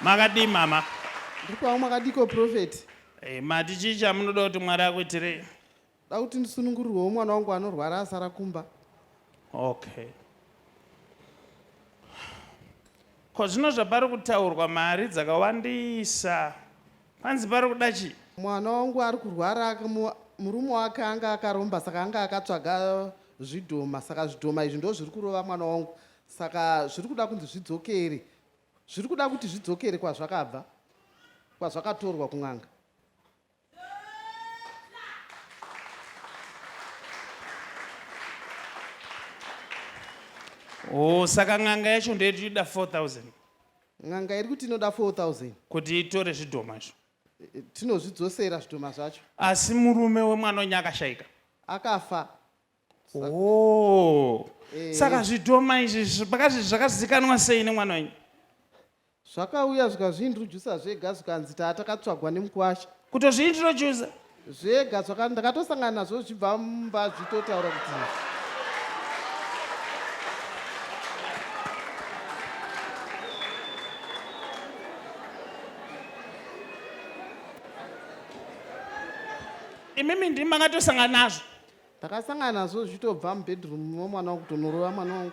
Makadi mama. Ndikwawo makadiko prophet. Mati chicha munoda kuti Mwari akuitirei? Da kuti ndisunungurirwewo mwana wangu anorwara asara kumba. Okay. Ko zvino zvapari kutaurwa mari dzakawandisa. Panzi pari kuda chi? Mwana wangu ari kurwara, murume wake anga akaromba, saka anga akatsvaga zvidhoma, saka zvidhoma izvi ndo zviri kurova mwana wangu, saka zviri kuda kunzi zvidzokere, zviri kuda kuti zvidzokere kwazvakabva, kwazvakatorwa kun'anga. Saka n'anga yacho ndoida 4,000. N'anga iri kuti inoda 4,000 kuti itore zvidhoma izvo. Tinozvidzosera zvidhoma zvacho. Asi murume wemwana wenyu akashayika. Akafa. Saka zvidhoma izvi zvakazikanwa sei nemwana wenyu? Zvakauya zvikazviintrodusa zvega zvikanzi takatsvagwa nemukwasha. Kutozviintrodusa zvega ndakatosangana nazvo zvibva mumba zvitotaura kuti imimi ndimi makatosangana nazvo. Takasangana nazvo zvitobva mubedroom momwana wangu kutonorova mwana wangu.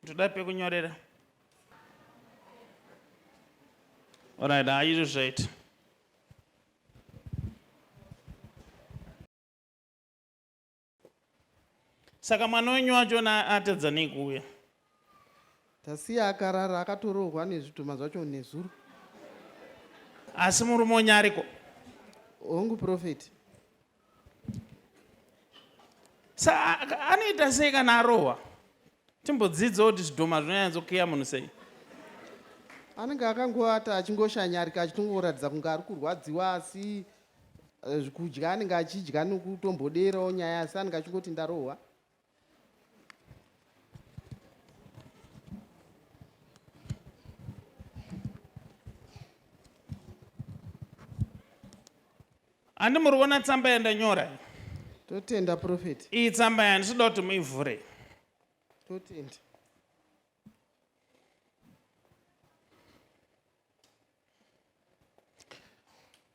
Ndoda pekunyorera. Alright, haizvo zvaita. Saka mwana wenyu wacho atedza nei kuuya? Tasiya akarara akatorohwa nezvidhoma zvacho nezuro. Asi murume wenyu ariko? Hongu prophet. Anoita sei kana arohwa? Timbodzidzawo kuti zvidhoma zvinonyatsokeya munhu sei? Anenge akangovata achingoshanyarika achitongoratidza kunge ari kurwadziwa, asi kudya anenge achidya nokutomboderawo nyaya, asi anenge achingoti ndarohwa. Handi muri kuona tsamba yandanyora? Totenda prophet. Iyi tsamba yandinoda kuti muivhure. Totenda.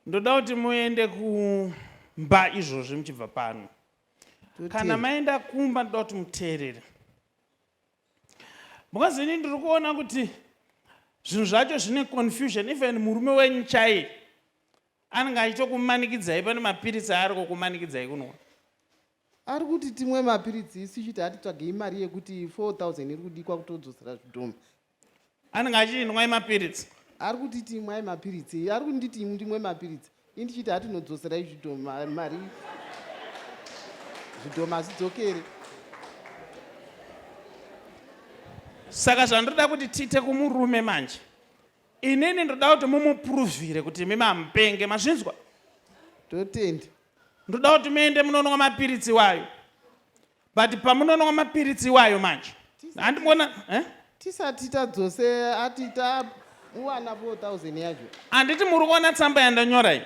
Ndoda kuti muende kumba izvozvi muchibva pano. Kana maenda kumba ndoda kuti muteerere. Mukazini ndiri kuona kuti zvinhu zvacho zvine confusion, even murume wenyu chaiye anenge achitokumanikidzai pane mapiritsi aari kukumanikidzai kunwa. Ari kuti timwe mapiritsi isi chiti atitsvagei mari yekuti 4,000 iri kudikwa kutodzosera zvidhoma. Anenge achinwai mapiritsi. Ari kuti timwai mapiritsi, ari kunditi ndimwe mapiritsi. Indichiti atinodzosera zvidhoma mari. Zvidhoma zidzokere. Saka zvandoda kuti tiite kumurume manje. Inini ndoda kuti mumupuruvhire kuti mimi hamupenge, mazvinzwa? Totenda. Ndoda kuti muende munonwa mapiritsi wayo. But pamunonwa mapiritsi wayo manje. Handimona, tisati tadzose atita uwana 4,000 yacho. Handiti muri kuona tsamba yandanyora iyi.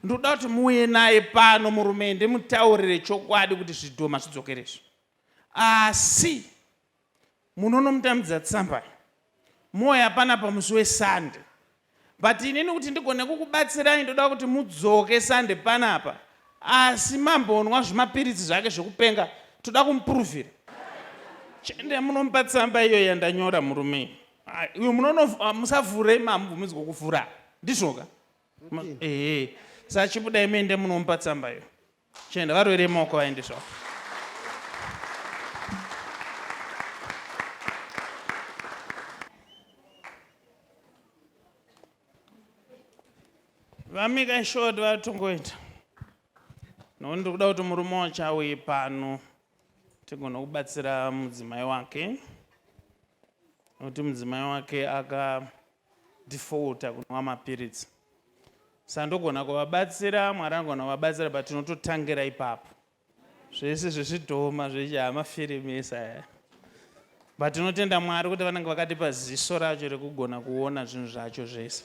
Ndoda kuti muuye naye pano murume ndimutaurire chokwadi kuti zvidhoma zvidzokere izvo. Asi munonomutambidza tsamba iyi. Moya panapa musi weSunday. But inini kuti ndigone kukubatsirai ndoda kuti mudzoke Sunday panapa. Asi mambonwa zvimapiritsi zvake zvokupenga, toda kumupuruvhira. Chende munomupa tsamba iyo yandanyora murume. Uyo musavhure mamubvumidzwa kukuvhura. Ndizvoka? Saka chibudai muende munomupa tsamba iyo. Chenda varwere maoko vaende zvavo. Vamika short vatongoenda. Nokuti ndikuda kuti murume wacho auye pano tigona kubatsira mudzimai wake. Nokuti mudzimai wake akadefaulta kunwa mapiritsi. Saka ndogona kuvabatsira, Mwari anogona kuvabatsira, but tinototangira ipapo. Zvese zvezvidhoma zvamafirimi esa. But tinotenda Mwari kuti vanenge vakatipa ziso racho rekugona kuona zvinhu zvacho zvese.